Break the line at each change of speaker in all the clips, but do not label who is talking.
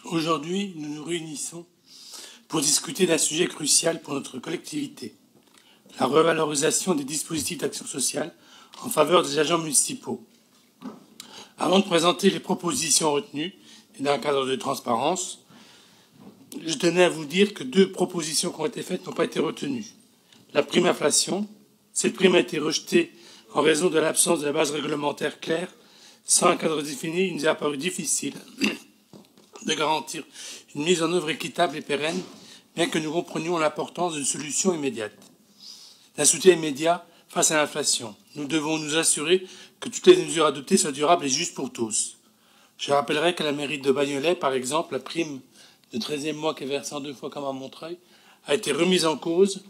Aujourd'hui, nous nous réunissons pour discuter d'un sujet crucial pour notre collectivité, la revalorisation des dispositifs d'action sociale en faveur des agents municipaux. Avant de présenter les propositions retenues et dans un cadre de transparence, je tenais à vous dire que deux propositions qui ont été faites n'ont pas été retenues. La prime inflation, cette prime a été rejetée en raison de l'absence de la base réglementaire claire. Sans un cadre défini, il nous est apparu difficile de garantir une mise en œuvre équitable et pérenne, bien que nous comprenions l'importance d'une solution immédiate. D'un soutien immédiat face à l'inflation. Nous devons nous assurer que toutes les mesures adoptées soient durables et justes pour tous. Je rappellerai qu'à la mairie de Bagnolet, par exemple, la prime de 13e mois qui est versée en 2 fois comme à Montreuil a été remise en cause.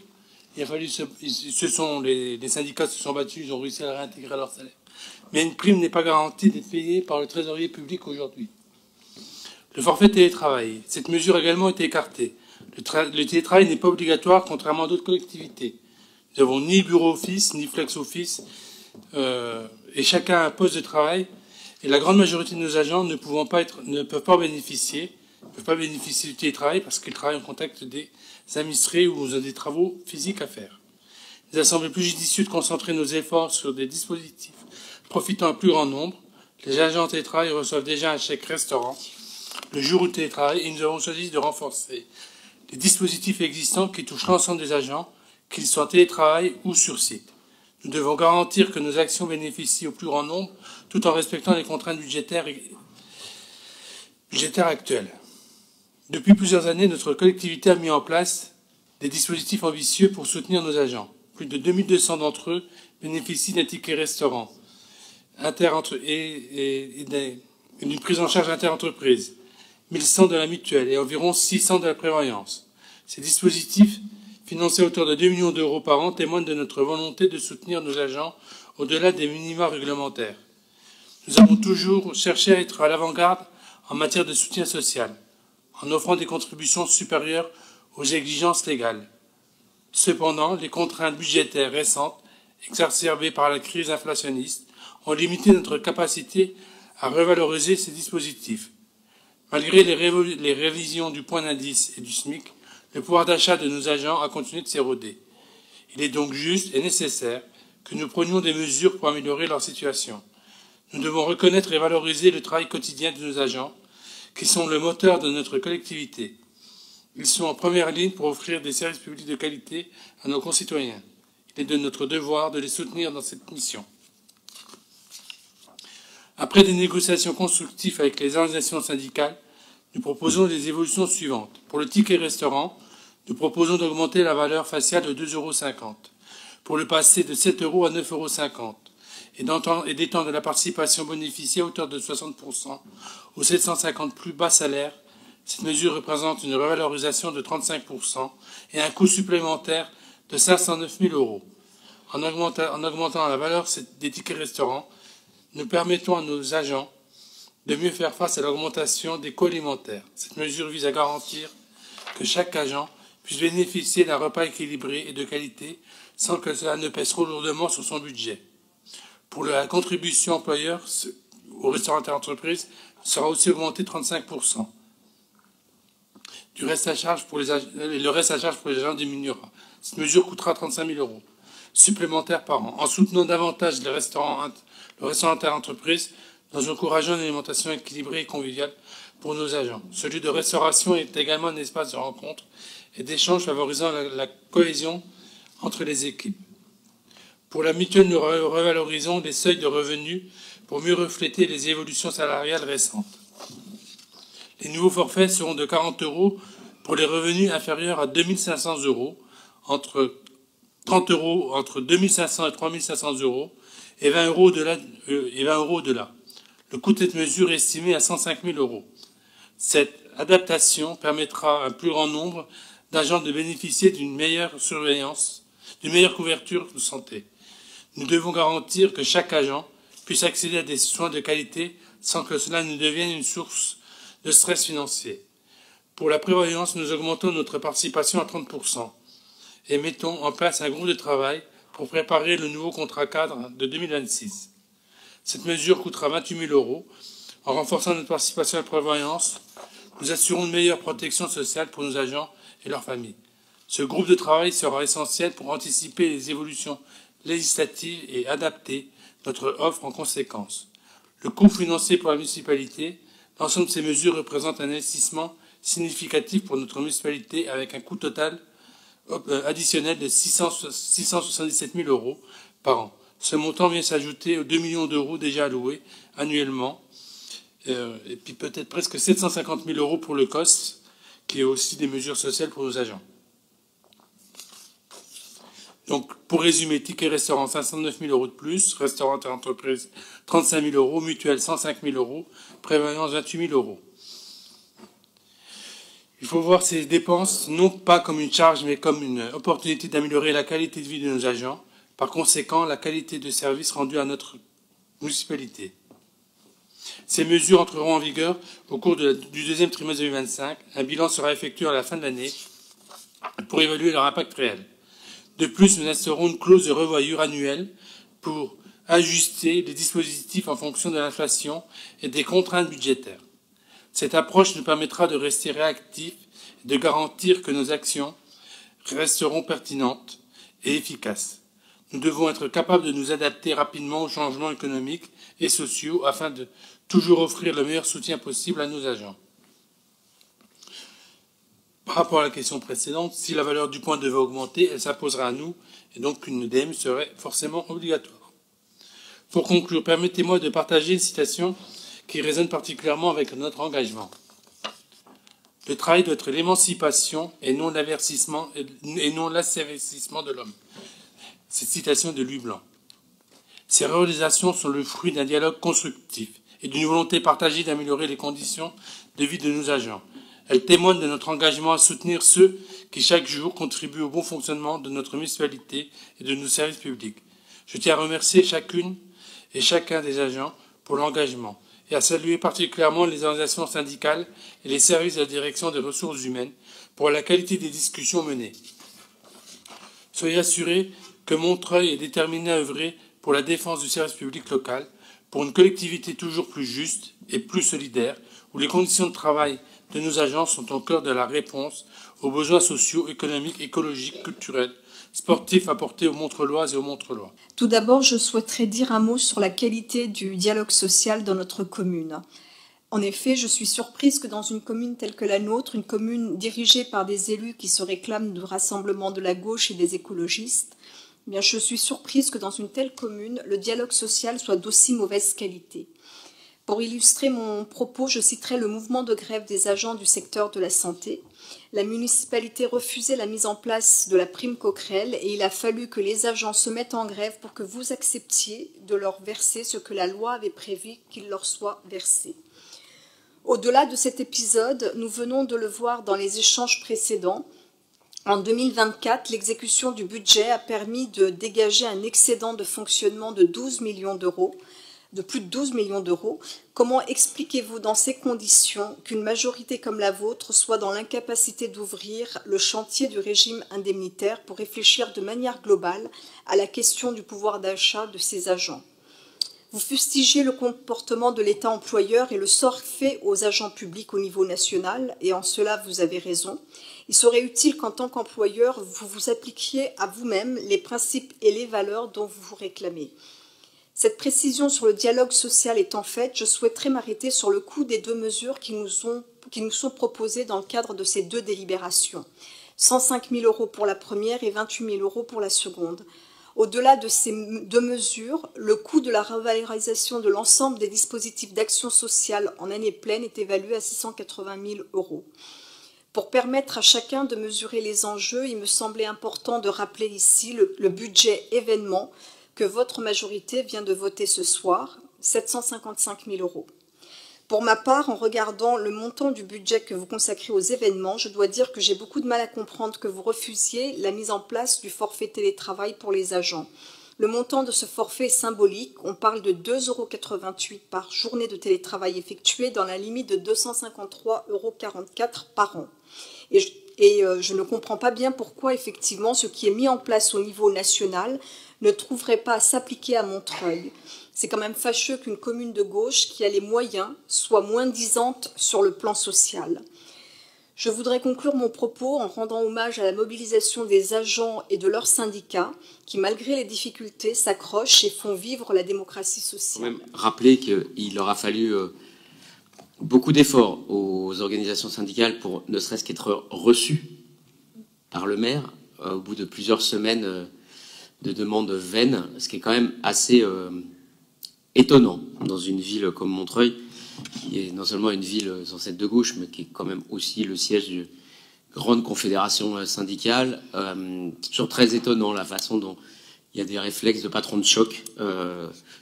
Il a fallu les syndicats se sont battus, ils ont réussi à réintégrer leur salaire. Mais une prime n'est pas garantie d'être payée par le trésorier public aujourd'hui. Le forfait télétravail. Cette mesure a également été écartée. Le télétravail n'est pas obligatoire, contrairement à d'autres collectivités. Nous n'avons ni bureau-office, ni flex-office, et chacun a un poste de travail. Et la grande majorité de nos agents ne peuvent pas bénéficier du télétravail parce qu'ils travaillent en contact des administrés ou ont des travaux physiques à faire. Il nous a semblé plus judicieux de concentrer nos efforts sur des dispositifs profitant à un plus grand nombre. Les agents en télétravail reçoivent déjà un chèque restaurant le jour où télétravail, et nous avons choisi de renforcer les dispositifs existants qui touchent l'ensemble des agents, qu'ils soient en télétravail ou sur site. Nous devons garantir que nos actions bénéficient au plus grand nombre, tout en respectant les contraintes budgétaires actuelles. Depuis plusieurs années, notre collectivité a mis en place des dispositifs ambitieux pour soutenir nos agents. Plus de 2200 d'entre eux bénéficient d'un ticket restaurant et d'une prise en charge interentreprise, 1100 de la mutuelle et environ 600 de la prévoyance. Ces dispositifs, financés à hauteur de 2 millions d'euros par an, témoignent de notre volonté de soutenir nos agents au-delà des minima réglementaires. Nous avons toujours cherché à être à l'avant-garde en matière de soutien social, en offrant des contributions supérieures aux exigences légales. Cependant, les contraintes budgétaires récentes, exacerbées par la crise inflationniste, ont limité notre capacité à revaloriser ces dispositifs. Malgré les révisions du point d'indice et du SMIC, le pouvoir d'achat de nos agents a continué de s'éroder. Il est donc juste et nécessaire que nous prenions des mesures pour améliorer leur situation. Nous devons reconnaître et valoriser le travail quotidien de nos agents, qui sont le moteur de notre collectivité. Ils sont en première ligne pour offrir des services publics de qualité à nos concitoyens. Il est de notre devoir de les soutenir dans cette mission. Après des négociations constructives avec les organisations syndicales, nous proposons des évolutions suivantes. Pour le ticket restaurant, nous proposons d'augmenter la valeur faciale de 2,50 €, pour le passer de 7 € à 9,50 € et d'étendre la participation bonifiée à hauteur de 60% aux 750 plus bas salaires. Cette mesure représente une revalorisation de 35% et un coût supplémentaire de 509 000 €. En augmentant la valeur des tickets restaurants, nous permettons à nos agents de mieux faire face à l'augmentation des coûts alimentaires. Cette mesure vise à garantir que chaque agent puisse bénéficier d'un repas équilibré et de qualité sans que cela ne pèse trop lourdement sur son budget. Pour la contribution employeur au restaurant entreprise sera aussi augmenté de 35%. Le reste à charge pour les agents diminuera. Cette mesure coûtera 35 000 € supplémentaires par an. En soutenant davantage le restaurant interentreprise, nous encourageons une alimentation équilibrée et conviviale pour nos agents. Ce lieu de restauration est également un espace de rencontre et d'échange favorisant la cohésion entre les équipes. Pour la mutuelle, nous revalorisons les seuils de revenus pour mieux refléter les évolutions salariales récentes. Les nouveaux forfaits seront de 40 € pour les revenus inférieurs à 2 500 €, entre 30 € entre 2 500 et 3 500 € et 20 € au-delà. Le coût de cette mesure est estimé à 105 000 €. Cette adaptation permettra à un plus grand nombre d'agents de bénéficier d'une meilleure surveillance, d'une meilleure couverture de santé. Nous devons garantir que chaque agent puisse accéder à des soins de qualité sans que cela ne devienne une source de stress financier. Pour la prévoyance, nous augmentons notre participation à 30% et mettons en place un groupe de travail pour préparer le nouveau contrat cadre de 2026. Cette mesure coûtera 28 000 €. En renforçant notre participation à la prévoyance, Nous assurons une meilleure protection sociale pour nos agents et leurs familles. Ce groupe de travail sera essentiel pour anticiper les évolutions législatives et adapter notre offre en conséquence. Le coût financier pour la municipalité, l'ensemble de ces mesures représente un investissement significatif pour notre municipalité avec un coût total additionnel de 677 000 euros par an. Ce montant vient s'ajouter aux 2 millions d'euros déjà alloués annuellement, et puis peut-être presque 750 000 euros pour le COS, qui est aussi des mesures sociales pour nos agents. Donc, pour résumer, ticket restaurant 509 000 euros de plus, restaurant et entreprise 35 000 euros, mutuelle 105 000 euros, prévoyance 28 000 euros. Il faut voir ces dépenses non pas comme une charge, mais comme une opportunité d'améliorer la qualité de vie de nos agents, par conséquent la qualité de service rendu à notre municipalité. Ces mesures entreront en vigueur au cours du deuxième trimestre 2025. Un bilan sera effectué à la fin de l'année pour évaluer leur impact réel. De plus, nous instaurons une clause de revoyure annuelle pour ajuster les dispositifs en fonction de l'inflation et des contraintes budgétaires. Cette approche nous permettra de rester réactifs et de garantir que nos actions resteront pertinentes et efficaces. Nous devons être capables de nous adapter rapidement aux changements économiques et sociaux afin de toujours offrir le meilleur soutien possible à nos agents. Par rapport à la question précédente, si la valeur du point devait augmenter, elle s'imposera à nous et donc une EDM serait forcément obligatoire. Pour conclure, permettez-moi de partager une citation qui résonne particulièrement avec notre engagement. Le travail doit être l'émancipation et non l'asservissement de l'homme. Cette citation de Louis Blanc. Ces réalisations sont le fruit d'un dialogue constructif et d'une volonté partagée d'améliorer les conditions de vie de nos agents. Elles témoignent de notre engagement à soutenir ceux qui, chaque jour, contribuent au bon fonctionnement de notre municipalité et de nos services publics. Je tiens à remercier chacune et chacun des agents pour l'engagement et à saluer particulièrement les organisations syndicales et les services de la direction des ressources humaines pour la qualité des discussions menées. Soyez assurés que Montreuil est déterminé à œuvrer pour la défense du service public local, pour une collectivité toujours plus juste et plus solidaire, où les conditions de travail de nos agents sont au cœur de la réponse aux besoins sociaux, économiques, écologiques, culturels, sportifs apportés aux Montreuilloises et aux Montreuillois.
Tout d'abord, je souhaiterais dire un mot sur la qualité du dialogue social dans notre commune. En effet, je suis surprise que dans une commune telle que la nôtre, une commune dirigée par des élus qui se réclament du rassemblement de la gauche et des écologistes, bien, je suis surprise que dans une telle commune, le dialogue social soit d'aussi mauvaise qualité. Pour illustrer mon propos, je citerai le mouvement de grève des agents du secteur de la santé. La municipalité refusait la mise en place de la prime Coquerel et il a fallu que les agents se mettent en grève pour que vous acceptiez de leur verser ce que la loi avait prévu qu'il leur soit versé. Au-delà de cet épisode, nous venons de le voir dans les échanges précédents. En 2024, l'exécution du budget a permis de dégager un excédent de fonctionnement de 12 millions d'euros, de plus de 12 millions d'euros. Comment expliquez-vous dans ces conditions qu'une majorité comme la vôtre soit dans l'incapacité d'ouvrir le chantier du régime indemnitaire pour réfléchir de manière globale à la question du pouvoir d'achat de ces agents? Vous fustigez le comportement de l'État employeur et le sort fait aux agents publics au niveau national, et en cela vous avez raison. Il serait utile qu'en tant qu'employeur, vous vous appliquiez à vous-même les principes et les valeurs dont vous vous réclamez. Cette précision sur le dialogue social étant faite, je souhaiterais m'arrêter sur le coût des deux mesures qui nous sont proposées dans le cadre de ces deux délibérations. 105 000 euros pour la première et 28 000 euros pour la seconde. Au-delà de ces deux mesures, le coût de la revalorisation de l'ensemble des dispositifs d'action sociale en année pleine est évalué à 680 000 euros. Pour permettre à chacun de mesurer les enjeux, il me semblait important de rappeler ici le budget événement que votre majorité vient de voter ce soir, 755 000 euros. Pour ma part, en regardant le montant du budget que vous consacrez aux événements, je dois dire que j'ai beaucoup de mal à comprendre que vous refusiez la mise en place du forfait télétravail pour les agents. Le montant de ce forfait est symbolique, on parle de 2,88 € par journée de télétravail effectuée dans la limite de 253,44 € par an. Et je ne comprends pas bien pourquoi, effectivement, ce qui est mis en place au niveau national ne trouverait pas à s'appliquer à Montreuil. C'est quand même fâcheux qu'une commune de gauche qui a les moyens soit moins disante sur le plan social. Je voudrais conclure mon propos en rendant hommage à la mobilisation des agents et de leurs syndicats qui, malgré les difficultés, s'accrochent et font vivre la démocratie sociale.
Il faut même rappeler qu'il aura fallu beaucoup d'efforts aux organisations syndicales pour ne serait-ce qu'être reçues par le maire au bout de plusieurs semaines de demandes vaines, ce qui est quand même assez étonnant dans une ville comme Montreuil, qui est non seulement une ville censée être de gauche, mais qui est quand même aussi le siège d'une grande confédération syndicale. C'est toujours très étonnant la façon dont il y a des réflexes de patron de choc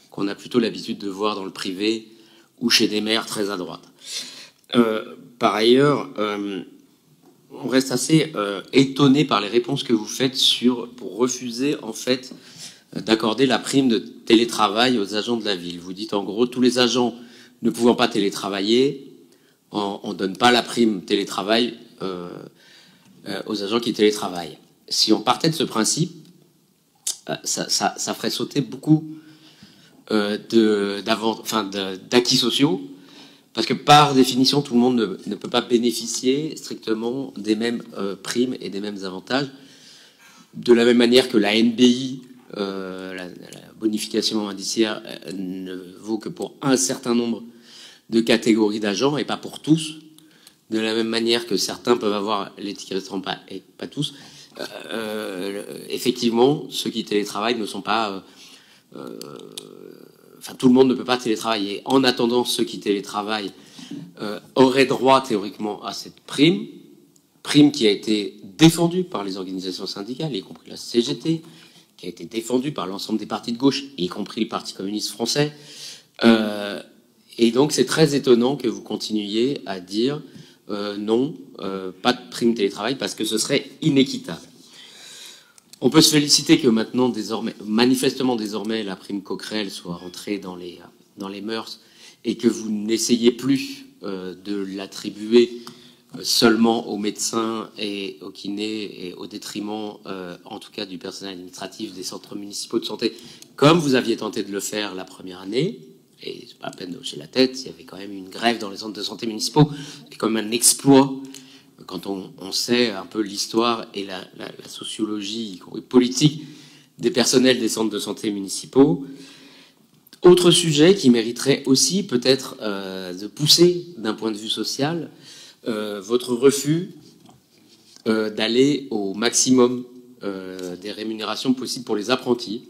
qu'on a plutôt l'habitude de voir dans le privé ou chez des maires très à droite. Par ailleurs, on reste assez étonné par les réponses que vous faites pour refuser en fait d'accorder la prime de télétravail aux agents de la ville. Vous dites en gros tous les agents ne pouvant pas télétravailler, on ne donne pas la prime télétravail aux agents qui télétravaillent. Si on partait de ce principe, ça ferait sauter beaucoup d'acquis sociaux, parce que par définition, tout le monde ne peut pas bénéficier strictement des mêmes primes et des mêmes avantages. De la même manière que la NBI, la bonification indiciaire, ne vaut que pour un certain nombre de catégories d'agents et pas pour tous. De la même manière que certains peuvent avoir les tickets restaurants et pas tous. Effectivement, ceux qui télétravaillent ne sont pas... tout le monde ne peut pas télétravailler. En attendant, ceux qui télétravaillent auraient droit théoriquement à cette prime qui a été défendue par les organisations syndicales, y compris la CGT, qui a été défendue par l'ensemble des partis de gauche, y compris le Parti communiste français. Et donc c'est très étonnant que vous continuiez à dire non, pas de prime télétravail, parce que ce serait inéquitable. On peut se féliciter que maintenant, manifestement désormais, la prime Coquerel soit rentrée dans les mœurs et que vous n'essayez plus de l'attribuer seulement aux médecins et aux kinés et au détriment, en tout cas, du personnel administratif des centres municipaux de santé, comme vous aviez tenté de le faire la première année. Et c'est pas la peine de hocher la tête, il y avait quand même une grève dans les centres de santé municipaux. C'est quand même un exploit quand on sait un peu l'histoire et la sociologie politique des personnels des centres de santé municipaux. Autre sujet qui mériterait aussi peut-être de pousser d'un point de vue social, votre refus d'aller au maximum des rémunérations possibles pour les apprentis.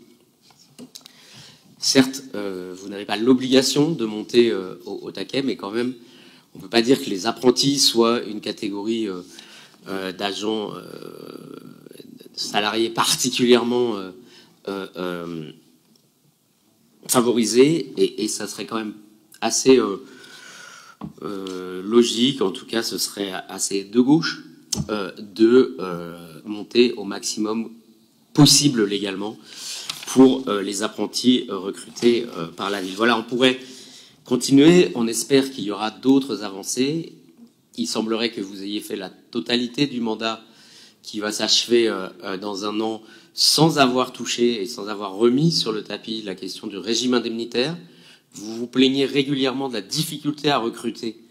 Certes, vous n'avez pas l'obligation de monter au taquet, mais quand même, on ne peut pas dire que les apprentis soient une catégorie d'agents salariés particulièrement favorisés, et ça serait quand même assez logique, en tout cas ce serait assez de gauche, de monter au maximum possible légalement pour les apprentis recrutés par la ville. Voilà, on pourrait continuer, on espère qu'il y aura d'autres avancées. Il semblerait que vous ayez fait la totalité du mandat qui va s'achever dans un an sans avoir touché et sans avoir remis sur le tapis la question du régime indemnitaire. Vous vous plaignez régulièrement de la difficulté à recruter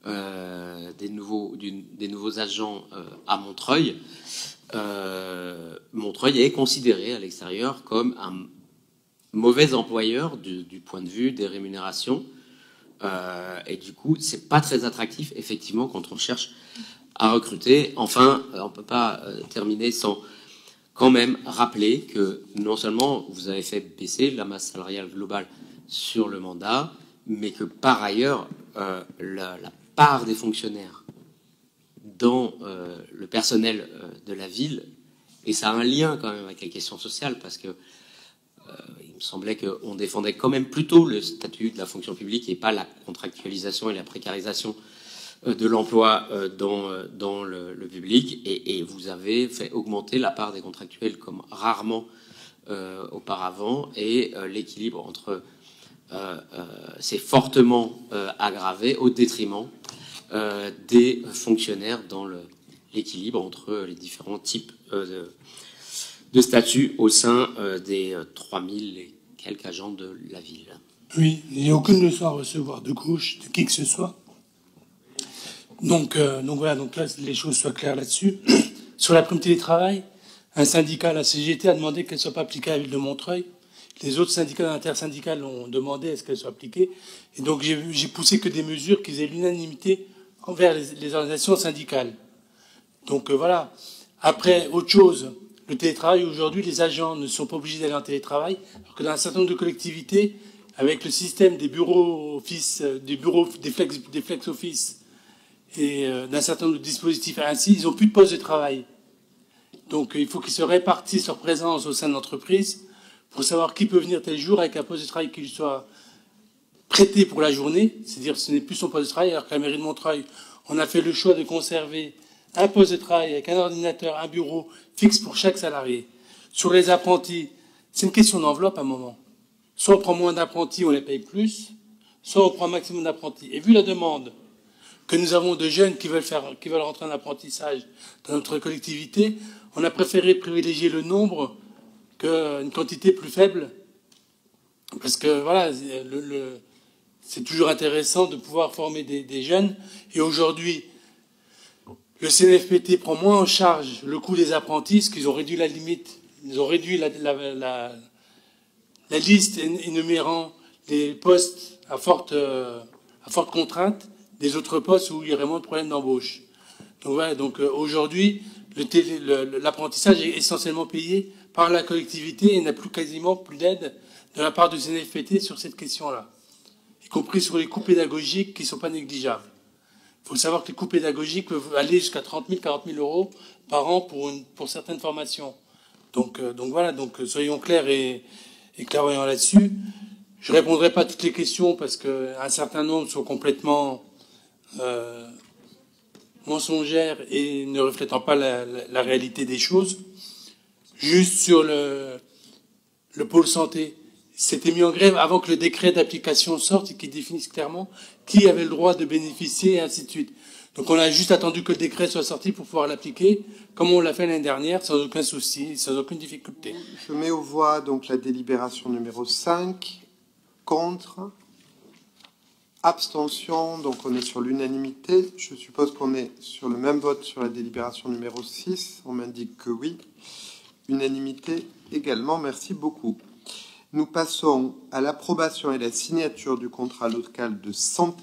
des nouveaux agents à Montreuil. Montreuil est considéré à l'extérieur comme un mauvais employeur du point de vue des rémunérations. Et du coup, c'est pas très attractif, effectivement, quand on cherche à recruter. Enfin, on peut pas terminer sans quand même rappeler que non seulement vous avez fait baisser la masse salariale globale sur le mandat, mais que par ailleurs, la part des fonctionnaires dans le personnel de la ville, et ça a un lien quand même avec les questions sociales, parce que il me semblait qu'on défendait quand même plutôt le statut de la fonction publique et pas la contractualisation et la précarisation de l'emploi dans le public, et vous avez fait augmenter la part des contractuels comme rarement auparavant, et l'équilibre entre s'est fortement aggravé au détriment des fonctionnaires dans l'équilibre entre les différents types de statut au sein des quelques agents de la ville.
Oui, il n'y a aucune leçon à recevoir de gauche, de qui que ce soit. Donc voilà, donc là, les choses soient claires là-dessus. Sur la prime télétravail, un syndicat, la CGT, a demandé qu'elle ne soit pas appliquée à la ville de Montreuil. Les autres syndicats intersyndicales ont demandé à ce qu'elle soit appliquée. Et donc j'ai poussé que des mesures qui aient l'unanimité envers les organisations syndicales. Donc voilà. Après, autre chose, le télétravail, aujourd'hui, les agents ne sont pas obligés d'aller en télétravail, alors que dans un certain nombre de collectivités, avec le système des bureaux office, des flex office et d'un certain nombre de dispositifs ainsi, ils n'ont plus de poste de travail. Donc il faut qu'ils se répartissent leur présence au sein de l'entreprise pour savoir qui peut venir tel jour avec un poste de travail qui lui soit prêté pour la journée, c'est-à-dire que ce n'est plus son poste de travail, alors qu'à la mairie de Montreuil, on a fait le choix de conserver un poste de travail avec un ordinateur, un bureau fixe pour chaque salarié. Sur les apprentis, c'est une question d'enveloppe à un moment. Soit on prend moins d'apprentis, on les paye plus, soit on prend un maximum d'apprentis. Et vu la demande que nous avons de jeunes qui veulent rentrer en apprentissage dans notre collectivité, on a préféré privilégier le nombre qu'une quantité plus faible. Parce que voilà, c'est toujours intéressant de pouvoir former des jeunes. Et aujourd'hui, le CNFPT prend moins en charge le coût des apprentis, parce qu'ils ont réduit la limite, ils ont réduit la liste énumérant les postes à forte contrainte des autres postes où il y aurait moins de problèmes d'embauche. Donc voilà, aujourd'hui, l'apprentissage est essentiellement payé par la collectivité et n'a quasiment plus d'aide de la part du CNFPT sur cette question-là, y compris sur les coûts pédagogiques qui ne sont pas négligeables. Il faut savoir que les coûts pédagogiques peuvent aller jusqu'à 30 000, 40 000 euros par an pour certaines formations. Donc voilà, soyons clairs et clairvoyants là-dessus. Je ne répondrai pas à toutes les questions parce qu'un certain nombre sont complètement mensongères et ne reflétant pas la réalité des choses. Juste sur le pôle santé, c'était mis en grève avant que le décret d'application sorte et qu'il définisse clairement qui avait le droit de bénéficier et ainsi de suite. Donc on a juste attendu que le décret soit sorti pour pouvoir l'appliquer, comme on l'a fait l'année dernière, sans aucun souci, sans aucune difficulté.
Je mets aux voix donc la délibération numéro 5, contre, abstention, donc on est sur l'unanimité. Je suppose qu'on est sur le même vote sur la délibération numéro 6, on m'indique que oui. Unanimité également, merci beaucoup. Nous passons à l'approbation et la signature du contrat local de santé.